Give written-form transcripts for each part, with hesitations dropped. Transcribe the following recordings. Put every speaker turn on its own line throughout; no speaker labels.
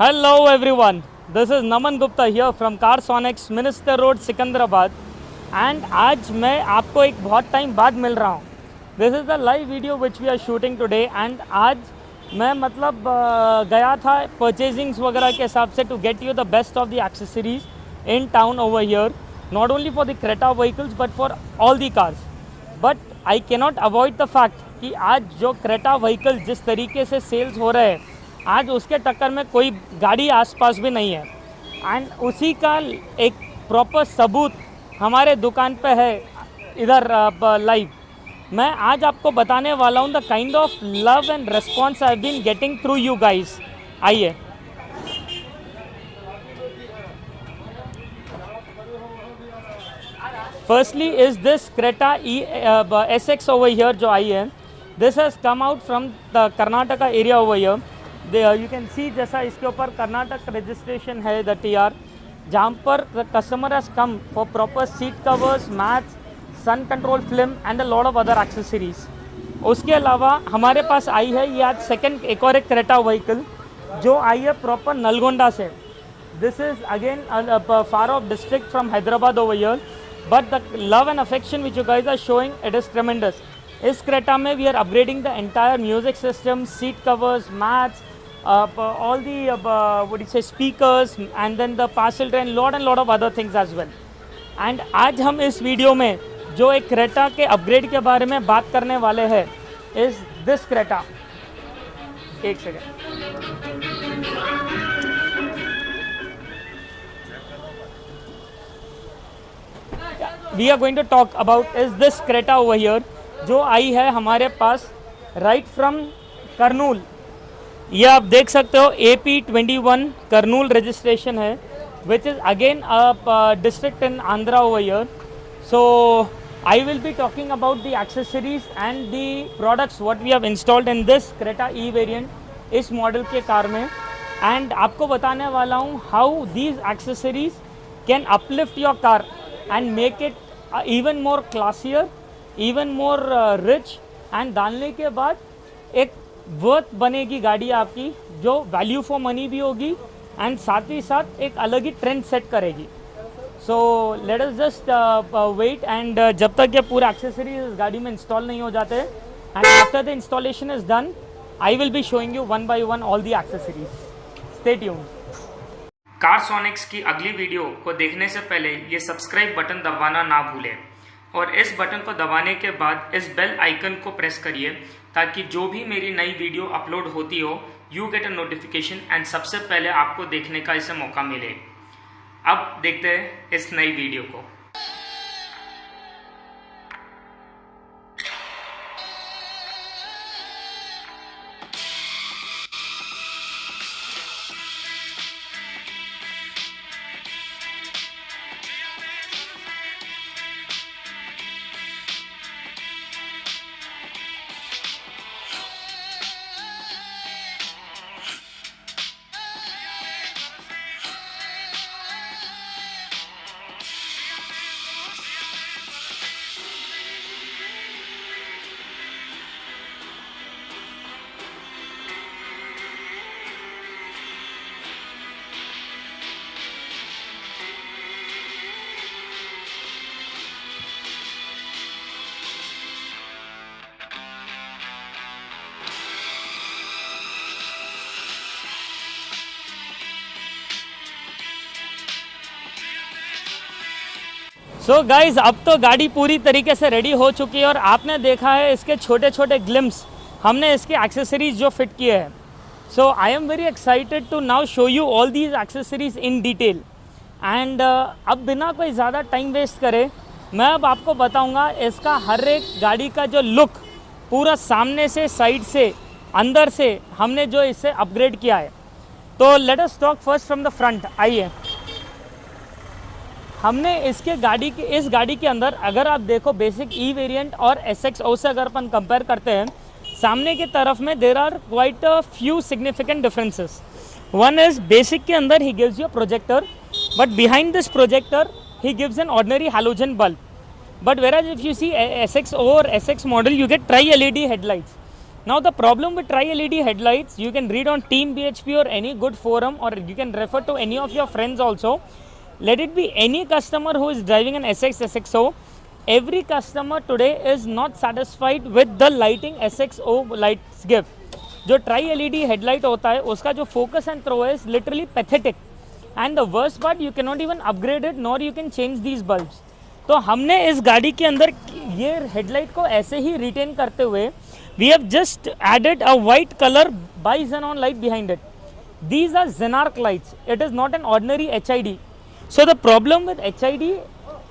Hello everyone, this is Naman Gupta here from Carsonics, Minister Road, Secunderabad and आज मैं आपको एक बहुत टाइम बाद मिल रहा हूँ. This is the live video which we are shooting today and आज मैं गया था purchasings वगैरह के हिसाब से to get you the best of the accessories in town over here, not only for the Creta vehicles but for all the cars. But I cannot avoid the fact कि आज जो Creta vehicles जिस तरीके से sales हो रहे हैं आज उसके टक्कर में कोई गाड़ी आसपास भी नहीं है एंड उसी का एक प्रॉपर सबूत हमारे दुकान पे है इधर लाइव. मैं आज आपको बताने वाला हूँ the kind of love and response I have been getting through you guys. आइए. Firstly is this Creta SX over here जो आई है. This has come out from the Karnataka area over here. You can see जैसा इसके ऊपर Karnataka registration है the TR, जहाँ पर the customer has come for proper seat covers, mats, sun control film and a lot of other accessories. उसके अलावा हमारे पास आई है ये आज सेकंड एक और एक क्रेटा व्हीकल जो आई है प्रॉपर नलगोंडा से. This is again far of district from Hyderabad over here, but the love and affection which you guys are showing it is tremendous. इस क्रेटा में we are upgrading the entire music system, seat covers, mats, all the what do you say speakers and then the parcel train, lot of other things as well. and आज हम इस video में जो एक Creta के upgrade के बारे में बात करने वाले हैं इज दिस क्रेटा. एक second. We are going to talk about is this Creta over here जो आई है हमारे पास राइट फ्रॉम करनूल. ये आप देख सकते हो AP21 करनूल रजिस्ट्रेशन है which is again district in Andhra over here. So I will be talking about the accessories and the products what we have installed in this Creta E variant इस model के car में. And आपको बताने वाला हूँ how these accessories can uplift your car and make it even more classier, even more rich and डालने के बाद एक वर्थ बनेगी गाड़ी आपकी जो वैल्यू फॉर मनी भी होगी एंड साथ ही साथ एक अलग ही ट्रेंड सेट करेगी. So let us just wait and जब तक ये पूरा एक्सेसरीज इस गाड़ी में इंस्टॉल नहीं हो जाते and after the installation is done I will be showing you one by one all the accessories. Stay tuned.
Carsonics की अगली वीडियो को देखने से पहले ये सब्सक्राइब बटन दबाना ना भूलें और इस बटन को दबाने के बाद इस बेल आइकन को प्रेस करिए ताकि जो भी मेरी नई वीडियो अपलोड होती हो you get a notification and सबसे पहले आपको देखने का इसे मौका मिले. अब देखते हैं इस नई वीडियो को.
सो गाइज अब तो गाड़ी पूरी तरीके से रेडी हो चुकी है और आपने देखा है इसके छोटे छोटे ग्लिम्स हमने इसके एक्सेसरीज जो फिट किए हैं. So I am very excited to now show you all these accessories in detail. And अब बिना कोई ज़्यादा टाइम वेस्ट करे मैं अब आपको बताऊंगा इसका हर एक गाड़ी का जो लुक पूरा सामने से, साइड से, अंदर से हमने जो इसे अपग्रेड किया है. तो let us talk first from the front. आइए. हमने इस गाड़ी के अंदर अगर आप देखो बेसिक ई वेरिएंट और SXO से अगर अपन कंपेयर करते हैं सामने की तरफ में there are quite a few significant differences. One is basic के अंदर ही gives you projector but behind this projector he gives an ordinary halogen bulb. But whereas if you see SXO or SX model you get tri LED headlights. Now the problem with tri-LED headlights, you can read on Team BHP or any good forum, or you can refer to any of your friends also. Let it be any customer who is driving an SX, SXO. Every customer today is not satisfied with the lighting SXO lights give. जो tri-LED headlight होता है उसका जो focus and throw is literally pathetic, and the worst part you cannot even upgrade it nor you can change these bulbs. तो हमने इस गाड़ी के अंदर ये headlight को ऐसे ही retain करते हुए we have just added a white color bi-xenon light behind it. These are Xenarc lights. It is not an ordinary HID. So the problem with HID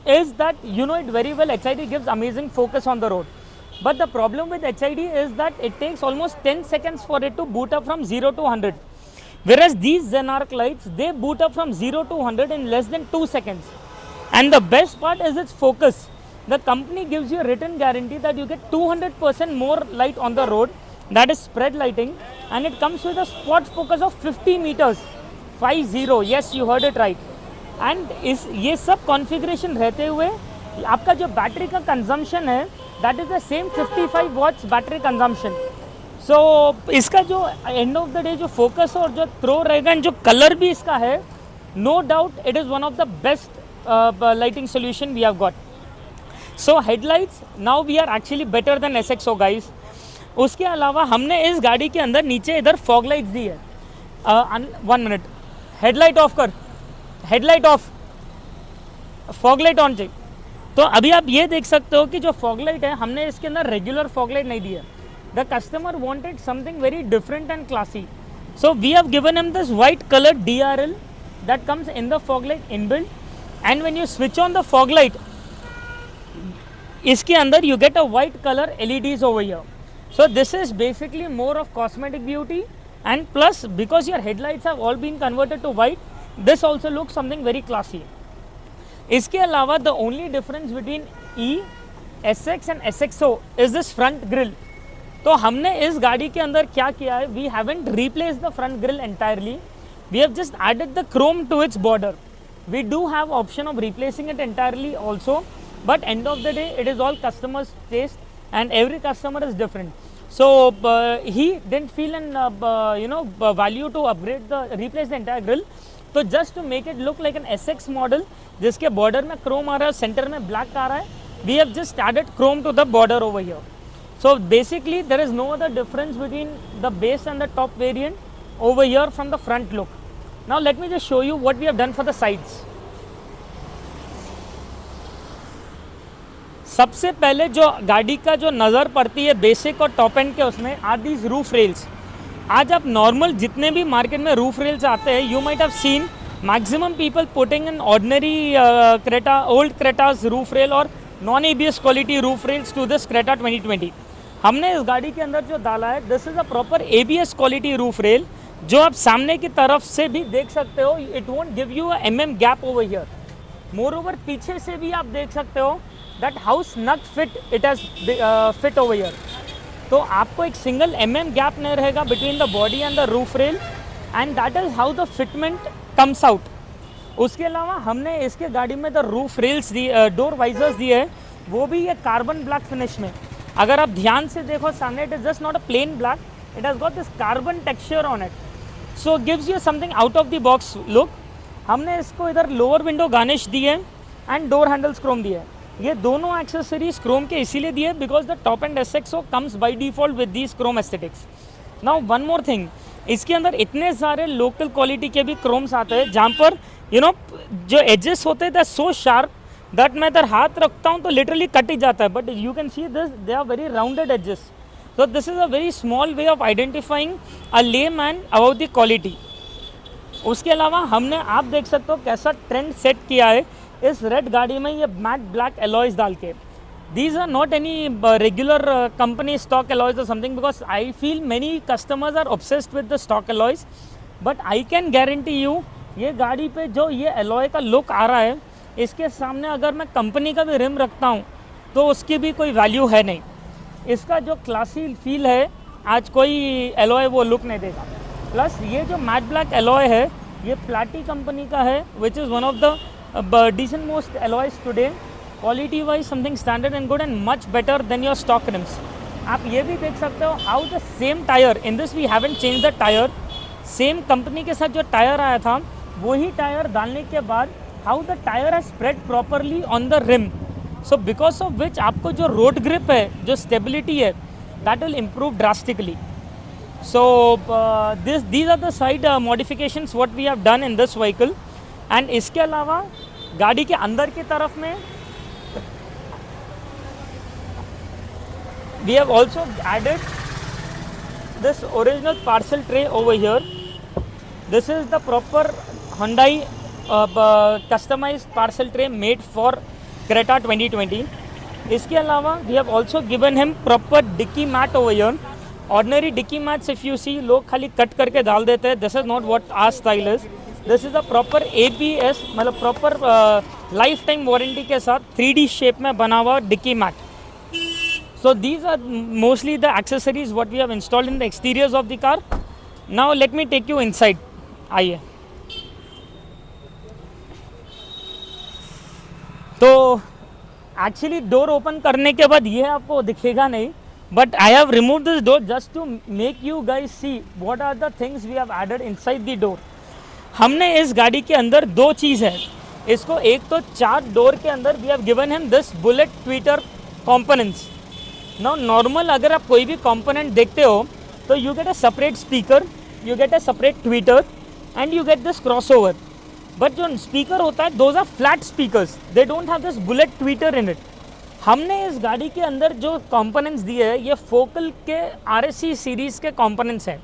is that you know it very well, HID gives amazing focus on the road. But the problem with HID is that it takes almost 10 seconds for it to boot up from 0 to 100. Whereas these Xenarc lights, they boot up from 0 to 100 in less than 2 seconds. And the best part is its focus. The company gives you a written guarantee that you get 200% more light on the road, that is spread lighting, and it comes with a spot focus of 50 meters. 50, yes, you heard it right. And ये सब configuration रहते हुए आपका जो battery का consumption है that is the same 55 watts battery consumption. So इसका जो एंड ऑफ द डे जो फोकस और जो थ्रो रहेगा एंड जो कलर भी इसका है, no doubt it is one of the best lighting solution we have got. So headlights now we are actually better than SXO guys. उसके अलावा हमने इस गाड़ी के अंदर नीचे इधर फॉग लाइट्स दी है. 1 मिनट, हेडलाइट ऑफ कर, headlight of, fog light on चाहिए. तो अभी आप ये देख सकते हो कि जो फॉग लाइट है हमने इसके अंदर रेगुलर फॉग लाइट नहीं दी है. The customer wanted something very different and classy, so we have given him this white colour DRL that comes in the fog light inbuilt. And when you switch on the fog light, इसके अंदर you get a white colour LEDs over here. So this is basically more of cosmetic beauty, and plus because your headlights have all been converted to white, this also looks something very classy. इसके अलावा the only difference between E, SX and SXO is this front grill. तो हमने इस गाड़ी के अंदर क्या किया है, we haven't replaced the front grill entirely. We have just added the chrome to its border. We do have option of replacing it entirely also, but end of the day it is all customer's taste and every customer is different. So he didn't feel an value to replace the entire grill. तो just to make it look like an SX model जिसके border में chrome आ रहा है, center में black आ रहा है, we have just added chrome to the border over here. So basically there is no other difference between the base and the top variant over here from the front look. Now let me just show you what we have done for the sides. सबसे पहले जो गाड़ी का जो नज़र पड़ती है basic और टॉप एंड के उसमें आर दीज रूफ रेल्स. आज आप नॉर्मल जितने भी मार्केट में रूफ रेल्स आते हैं, you might have seen maximum people putting in ordinary Creta, old Cretas roof rail और non ABS quality roof rails to this Creta 2020. हमने इस गाड़ी के अंदर जो डाला है, this is a proper ABS quality roof rail, जो आप सामने की तरफ से भी देख सकते हो. It won't give you a MM gap over here. More over पीछे से भी आप देख सकते हो that how snug fit it has fit over here. तो आपको एक सिंगल MM गैप नहीं रहेगा between the body and the roof rail, and that is how the fitment comes out. उसके अलावा हमने इसके गाड़ी में the roof rails the, door visors दिए है, वो भी ये कार्बन ब्लैक फिनिश में. अगर आप ध्यान से देखो सामने, it is just not a plain black, it has got this carbon texture on it, so gives you something out of the box look. हमने इसको इधर लोअर विंडो गार्निश दी है एंड डोर हैंडल्स क्रोम दिए है. ये दोनों accessories Chrome के इसीलिए दिए because the top and SXO comes by default with these Chrome aesthetics. Now one more thing, इसके अंदर इतने सारे लोकल क्वालिटी के भी क्रोम्स आते हैं जहाँ पर जो एजेस होते हैं सो शार्प दैट मैं इधर हाथ रखता हूँ तो लिटरली कट ही जाता है. But you can see this, they are very rounded edges. So this is a very small way of identifying a layman about the quality. उसके अलावा हमने, आप देख सकते हो कैसा ट्रेंड सेट किया है इस रेड गाड़ी में, ये मैट ब्लैक एलॉयज डाल के. These are not any regular company stock alloys और something, because I feel many customers are obsessed with the stock alloys. But I can guarantee you, ये गाड़ी पे जो ये एलॉय का लुक आ रहा है, इसके सामने अगर मैं कंपनी का भी रिम रखता हूँ तो उसकी भी कोई वैल्यू है नहीं. इसका जो क्लासी फील है आज कोई एलॉय वो लुक नहीं देगा. प्लस ये जो मैट ब्लैक एलॉय है ये प्लाटी कंपनी का है, which is one of the decent most alloys today. Quality wise something standard and good and much better than your stock rims. आप ये भी देख सकते हो how the same tyre in this we haven't change the tyre, same company के साथ जो tyre आया था वही टायर डालने के बाद how the tyre has spread properly on the rim, so because of which आपको जो रोड ग्रिप है, जो स्टेबिलिटी है, that will improve drastically. So these are the side modifications what we have done in this vehicle. And इसके अलावा गाड़ी के अंदर की तरफ में we have also added this original parcel tray over here. This is the proper Hyundai customized parcel tray made for Creta 2020. इसके अलावा we have also given him proper dicky mat over here. Ordinary dicky mats if you see लोग खाली cut करके डाल देते हैं. This is not what our style is. This is a proper ABS मतलब proper lifetime warranty के साथ 3D shape में बना हुआ dicky mat. So these are mostly the accessories what we have installed in the exteriors of the car. Now let me take you inside. आइए. तो actually door open करने के बाद ये आपको दिखेगा नहीं, but I have remove this door just to make you guys see what are the things we have added inside the door. हमने इस गाड़ी के अंदर दो चीज़ है इसको, एक तो 4 डोर के अंदर we have given him this bullet tweeter components. Now normal अगर आप कोई भी कंपोनेंट देखते हो तो you get a separate speaker, you get a separate tweeter and you get this crossover. But जो स्पीकर होता है those are flat speakers, they don't have this bullet tweeter in it. हमने इस गाड़ी के अंदर जो कंपोनेंट्स दिए हैं ये फोकल के RSC सीरीज़ के कंपोनेंट्स हैं.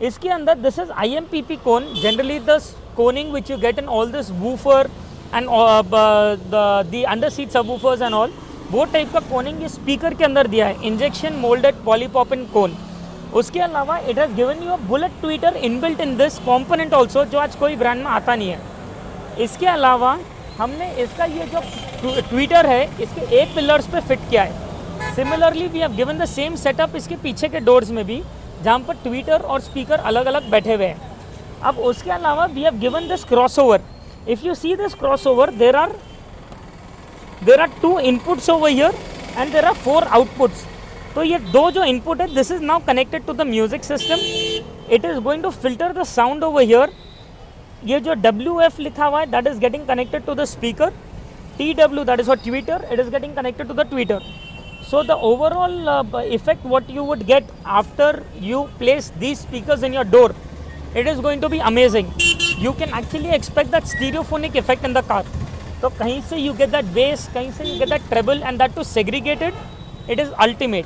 इसके अंदर this is IMPP cone, generally the Koenig which you get in all this woofer and the under seat subwoofers and all, वो टाइप का कोनिंग ये स्पीकर के अंदर दिया है, इंजेक्शन मोल्डेड पॉलीपॉपिन कोन. उसके अलावा it has given you a bullet Twitter inbuilt in this component also, जो आज कोई ब्रांड में आता नहीं है. इसके अलावा हमने इसका ये जो ट्विटर है इसके 8 पिलर्स पे फिट किया है. Similarly we have given the same setup इसके पीछे के डोर्स में भी, जहाँ पर ट्विटर और स्पीकर अलग अलग बैठे हुए हैं. अब उसके अलावा we have given this crossover. If you see this crossover there are 2 inputs over here and there are 4 outputs. तो ये दो जो input है this is now connected to the music system. It is going to filter the sound over here. ये जो WF लिखा हुआ है that is getting connected to the speaker. TW that is for tweeter, it is getting connected to the tweeter. So the overall effect what you would get after you place these speakers in your door, it is going to be amazing. You can actually expect that stereophonic effect in the car. तो कहीं से you get that bass, कहीं से you get that treble and that too segregated, it is ultimate.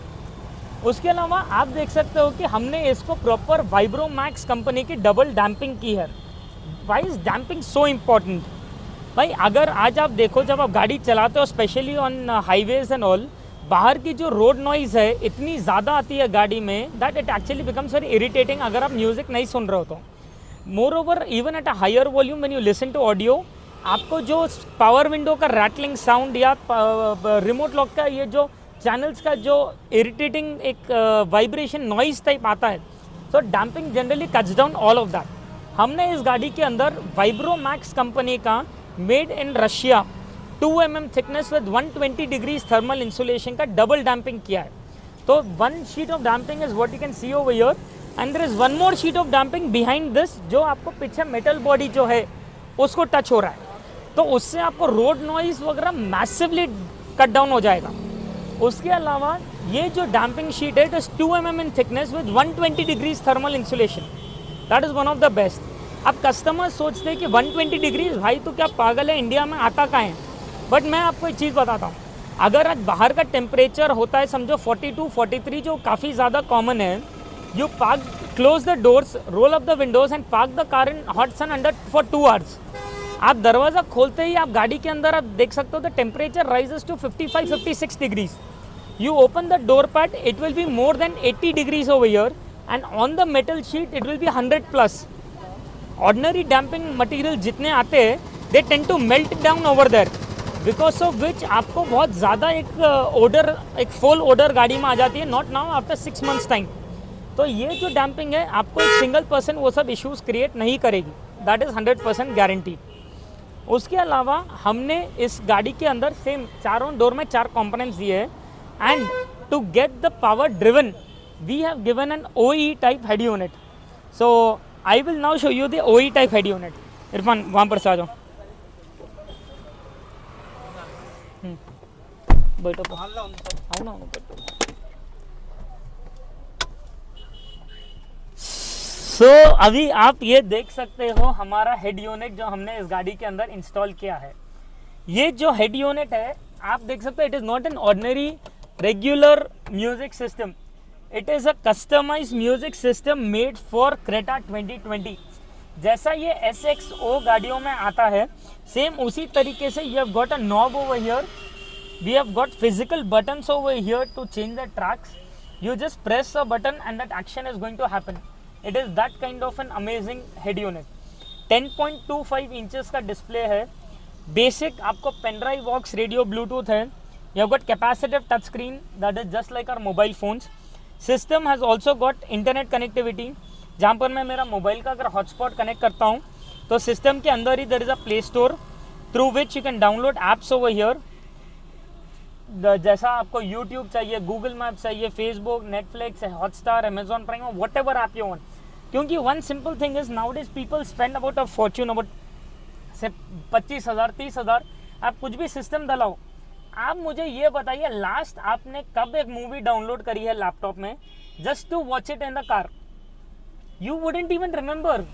उसके अलावा आप देख सकते हो कि हमने इसको प्रॉपर वाइब्रोमैक्स कंपनी की डबल डैम्पिंग की है. Why is damping so important? भाई अगर आज आप देखो जब आप गाड़ी चलाते हो specially on highways and all, बाहर की जो रोड नॉइज़ है इतनी ज़्यादा आती है गाड़ी में that it actually becomes very irritating अगर आप म्यूज़िक नहीं सुन रहे हो तो. Moreover even at a higher volume when you listen to audio, आपको जो पावर विंडो का रैटलिंग साउंड या रिमोट लॉक का ये जो चैनल्स का जो इरिटेटिंग एक वाइब्रेशन नॉइज टाइप आता है, so damping generally cuts down all of that. हमने इस गाड़ी के अंदर वाइब्रोमैक्स कंपनी का made in Russia 2 mm thickness with 120 degrees thermal insulation का डबल डैम्पिंग किया है. तो 1 sheet of damping is what you can see over here and there is 1 more sheet of damping behind this, जो आपको पीछे metal body जो है उसको टच हो रहा है. तो उससे आपको रोड नॉइज वगैरह मैसिवली कट डाउन हो जाएगा. उसके अलावा ये जो डैम्पिंग शीट है it is 2 mm in thickness with 120 degrees thermal insulation, that is one of the best. अब कस्टमर्स सोचते हैं कि 120 डिग्रीज भाई तो क्या पागल है, इंडिया में आता कहाँ है? बट मैं आपको एक चीज़ बताता हूँ, अगर आज बाहर का टेम्परेचर होता है समझो 42, 43 जो काफ़ी ज़्यादा कॉमन है, you park close the doors, roll up the windows and park the car in hot sun under for 2 hours. आप दरवाज़ा खोलते ही आप गाड़ी के अंदर आप देख सकते हो the temperature rises to 55-56 degrees. You open the door pad, it will be more than 80 degrees over here and on the metal sheet it will be 100+. Ordinary damping material जितने आते हैं they tend to melt down over there, because of which आपको बहुत ज़्यादा एक order, एक full order गाड़ी में आ जाती है, not now after 6 months time. तो ये जो डैम्पिंग है आपको एक सिंगल पर्सन वो सब इश्यूज़ क्रिएट नहीं करेगी, दैट इज़ 100% गारंटी. उसके अलावा हमने इस गाड़ी के अंदर सेम चारों डोर में 4 कंपोनेंट्स दिए हैं and to get the power driven, we have given an OE type head unit. So I will now show you the OE type head unit. Irfan वहाँ पर से आ जाओ, बैठो, आओ ना बैठो। So अभी आप ये देख सकते हो हमारा हेड यूनिट जो हमने इस गाड़ी के अंदर इंस्टॉल किया है। ये जो हेड यूनिट है आप देख सकते हो, it is not an ordinary regular music system, it is a customised music system made for Creta 2020। जैसा ये SXO गाड़ियों में आता है सेम उसी तरीके से you have got a knob over here, we have got physical buttons over here to change the tracks, you just press a button and that action is going to happen. It is that kind of an amazing head unit. 10.25 inches का display है, basic आपको pen drive box, radio, Bluetooth है, you have got capacitive touch screen that is just like our mobile phones. System has also got internet connectivity, जहाँ पर मैं मेरा mobile का अगर हॉटस्पॉट कनेक्ट करता हूँ तो सिस्टम के अंदर ही there is a play store through which you can download apps over here. जैसा आपको YouTube चाहिए, Google Maps चाहिए, Facebook, Netflix, Hotstar, Amazon Prime, whatever app you want. क्योंकि one simple thing is nowadays people spend about a fortune, about से 25,000 30,000 आप कुछ भी system डलाओ। आप मुझे ये बताइए लास्ट आपने कब एक मूवी डाउनलोड करी है लैपटॉप में just to watch it in the car? You wouldn't even remember.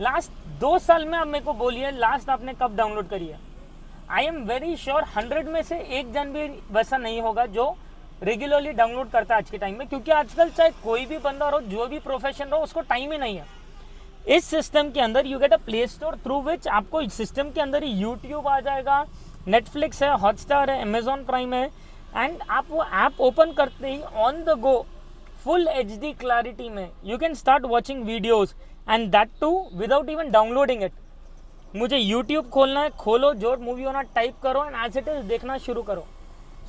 Last 2 साल में आप मेरे को बोलिए लास्ट आपने कब डाउनलोड करी है। आई एम वेरी श्योर 100 में से 1 जन भी वैसा नहीं होगा जो रेगुलरली डाउनलोड करता है आज के टाइम में, क्योंकि आजकल चाहे कोई भी बंदा हो, जो भी प्रोफेशन हो, उसको टाइम ही नहीं है। इस सिस्टम के अंदर you get a play store through which आपको सिस्टम के अंदर ही यूट्यूब आ जाएगा, नेटफ्लिक्स है, हॉटस्टार है, अमेजॉन प्राइम है, एंड आप वो ऐप ओपन करते ही on the go full HD clarity में you can start watching videos and that too without even downloading it. मुझे यूट्यूब खोलना है, खोलो, जो मूवी होना टाइप करो एंड एज इट इज देखना शुरू करो।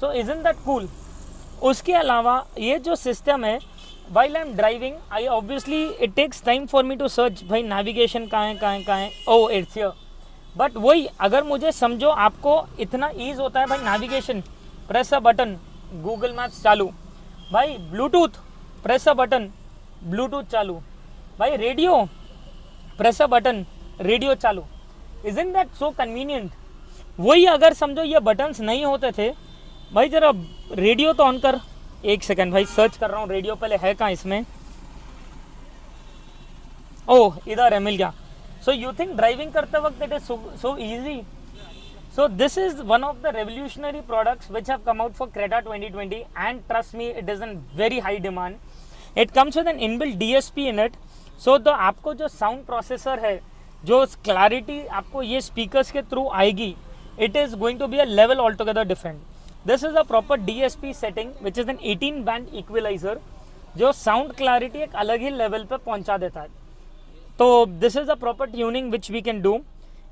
सो इजंट दैट कूल? उसके अलावा ये जो सिस्टम है, while I'm driving, I obviously it takes time for me to search भाई नेविगेशन कहाँ है, oh it's here, बट वही अगर मुझे समझो आपको इतना ईज होता है भाई navigation, press a button, Google maps चालू, भाई Bluetooth press a button, Bluetooth चालू, भाई radio press a button, radio चालू। Isn't that so convenient? वही अगर समझो ये बटन्स नहीं होते थे, भाई जरा रेडियो तो ऑन कर, एक सेकंड भाई सर्च कर रहा हूँ रेडियो पहले है कहाँ इसमें, ओह इधर है, मिल गया। सो यू थिंक ड्राइविंग करते वक्त it is so easy? So this is one of the revolutionary products which have come out for Creta 2020 and trust me it is in very high demand. It comes with an inbuilt DSP in it, so तो आपको जो sound processor है, जो clarity आपको ये speakers के through आएगी, it is going to be a level altogether different. This is a proper DSP setting which is an 18 band equaliser जो साउंड क्लैरिटी एक अलग ही लेवल पे पहुंचा देता है। तो this is a proper tuning which we can do.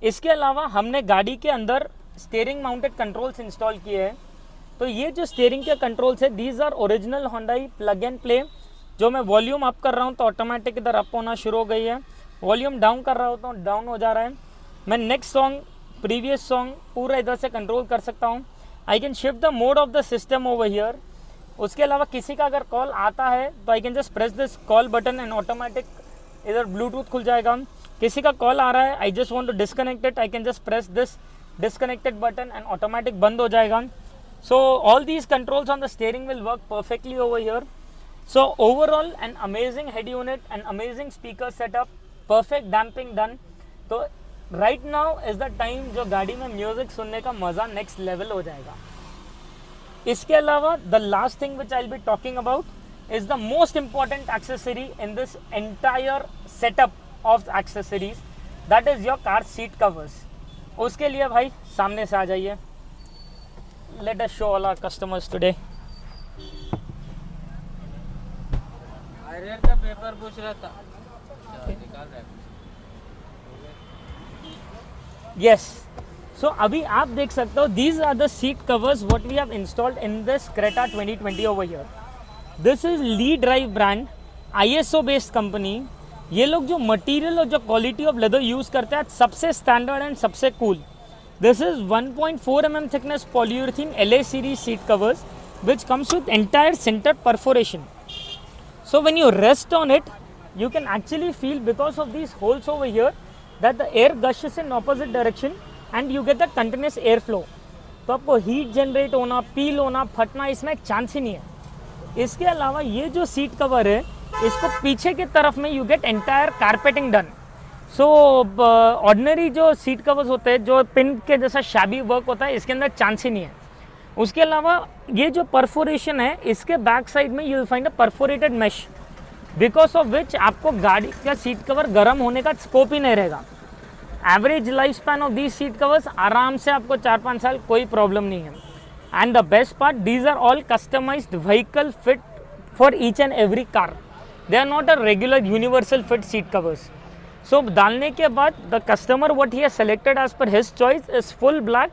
इसके अलावा हमने गाड़ी के अंदर स्टीयरिंग माउंटेड कंट्रोल्स इंस्टॉल किए हैं। तो ये जो स्टीयरिंग के कंट्रोल्स है, these are original Hyundai plug and play. जो मैं वॉल्यूम अप कर रहा हूँ तो ऑटोमेटिक इधर अप होना शुरू हो गई है, वॉल्यूम डाउन कर रहा होता हूँ डाउन हो जा रहा है। मैं नेक्स्ट सॉन्ग, प्रीवियस सॉन्ग पूरा इधर से कंट्रोल कर सकता हूँ। I can shift the mode of the system over here. उसके अलावा किसी का अगर कॉल आता है तो I can just press this call button and automatic इधर ब्लूटूथ खुल जाएगा। किसी का कॉल आ रहा है, I just want to disconnect it, I can just press this disconnected button and automatic बंद हो जाएगा। So all these controls on the steering will work perfectly over here. So overall an amazing head unit, an amazing speaker setup, perfect damping done. तो right now is the time जो गाड़ी में music सुनने का मजा next level हो जाएगा। इसके अलावा the last thing which I will be talking about is the most important accessory in this entire setup of accessories, that is your car seat covers. उसके लिए भाई सामने से आ जाइए, let us show all our customers today.
का paper पूछ रहा था, निकाल रहा है।
Yes. So अभी आप देख सकते हो these are the seat covers what we have installed in this Creta 2020 over here. This is Lee Drive brand, ISO based company. ये लोग जो मटेरियल और जो क्वालिटी ऑफ लेदर यूज करते हैं सबसे स्टैंडर्ड एंड सबसे cool. This is 1.4 mm thickness polyurethane LA series seat covers which comes with entire center perforation. So when you rest on it, you can actually feel, because of these holes over here, that the air gushes in opposite direction and you get that continuous air flow. तो आपको heat generate होना, पील होना, फटना इसमें chance ही नहीं है। इसके अलावा ये जो सीट कवर है, इसको पीछे की तरफ में you get entire carpeting done. So ordinary जो सीट कवर्स होते हैं, जो पिन के जैसा शैबी वर्क होता है, इसके अंदर चांस ही नहीं है। उसके अलावा ये जो परफोरेशन है, इसके बैक साइड में you will find a perforated mesh, because of which आपको गाड़ी का सीट कवर गर्म होने का स्कोप ही नहीं रहेगा। Average life span of these seat covers आराम से आपको 4-5 साल कोई प्रॉब्लम नहीं है। And the best part, these are all customised vehicle fit for each and every car, they are not a regular universal fit seat covers. So डालने के बाद the customer what he has selected as per his choice is full black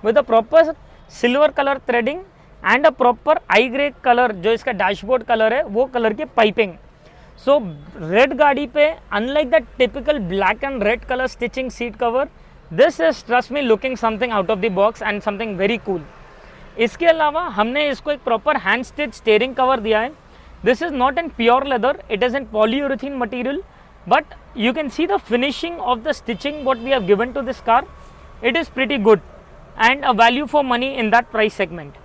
with a proper silver colour threading and a proper I grey colour, जो इसका dashboard colour है वो colour की piping. सो red गाड़ी पे unlike the typical black and red colour stitching seat cover, this is trust me looking something out of the box and something very cool. इसके अलावा हमने इसको एक proper hand stitch steering cover दिया है। This is not in pure leather, it is in polyurethane material, but you can see the finishing of the stitching what we have given to this car. It is pretty good and a value for money in that price segment.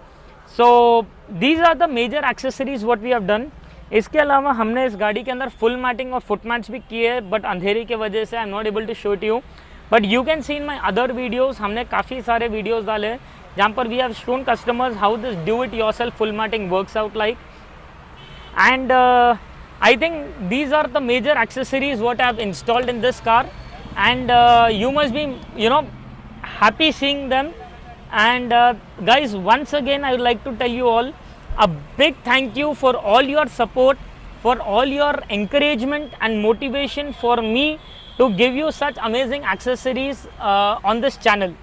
So these are the major accessories what we have done. इसके अलावा हमने इस गाड़ी के अंदर full matting और foot mats भी किए हैं, बट अंधेरे की वजह से I am not able to show it you, but you can see in my other videos. हमने काफ़ी सारे वीडियोज़ डाले हैं जहाँ पर we have shown customers how this do it yourself full matting works out like. And I think these are the major accessories what I have installed in this car, and you must be happy seeing them. And guys, once again I would like to tell you all a big thank you for all your support, for all your encouragement and motivation for me to give you such amazing accessories on this channel.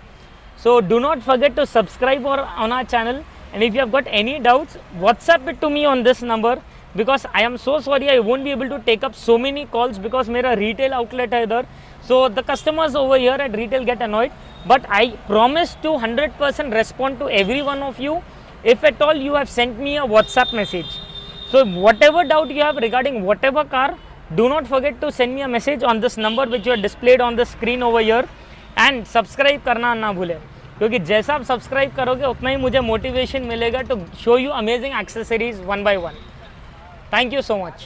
So do not forget to subscribe on our channel, and if you have got any doubts, WhatsApp it to me on this number, because I am so sorry I won't be able to take up so many calls because मेरा retail outlet है इधर, so the customers over here at retail get annoyed, but I promise to 100% respond to every one of you if at all you have sent me a WhatsApp message. So whatever doubt you have regarding whatever car, do not forget to send me a message on this number which you are displayed on the screen over here, and subscribe करना ना भूलें, क्योंकि जैसा आप subscribe करोगे उतना ही मुझे motivation मिलेगा to show you amazing accessories one by one. Thank you so much.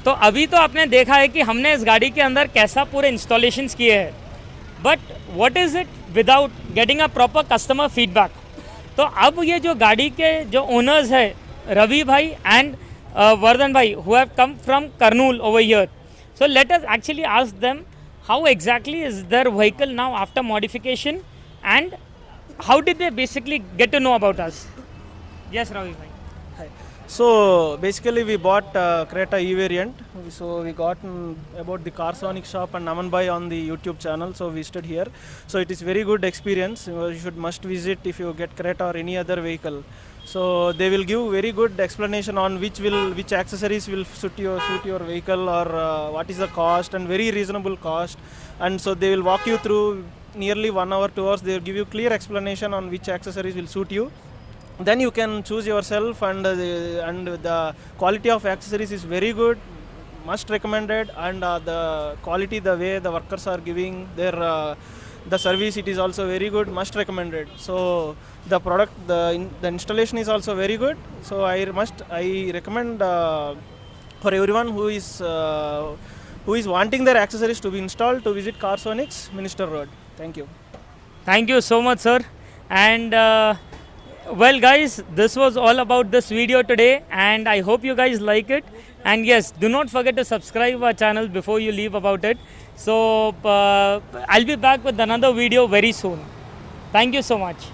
तो अभी तो आपने देखा है कि हमने इस गाड़ी के अंदर कैसा पूरे इंस्टॉलेशंस किए हैं, but what is it without getting a proper customer feedback. तो अब ये जो गाड़ी के जो ओनर्स है रवि भाई एंड वर्धन भाई who have come from Kurnool over here, so let us actually ask them how exactly is their vehicle now after modification and how did they basically get to know about us. Yes Ravi भाई।
So basically we bought Creta E variant. So we got about the Carsonic shop and Naman Bhai on the YouTube channel. So we stood here. So it is very good experience. You must visit if you get Creta or any other vehicle. So they will give very good explanation on which accessories will suit your vehicle, or what is the cost, and very reasonable cost. And so they will walk you through nearly 1 hour, 2 hours. They will give you clear explanation on which accessories will suit you. Then you can choose yourself, and the quality of accessories is very good, must recommended, and the quality, the way the workers are giving their the service, it is also very good, must recommended. So the product, the installation is also very good. So I recommend for everyone who is wanting their accessories to be installed to visit Carsonics, Minister Road. Thank you.
Thank you so much, sir. And well guys, this was all about this video today, and I hope you guys like it. And yes, do not forget to subscribe our channel before you leave about it. So I'll be back with another video very soon. Thank you so much.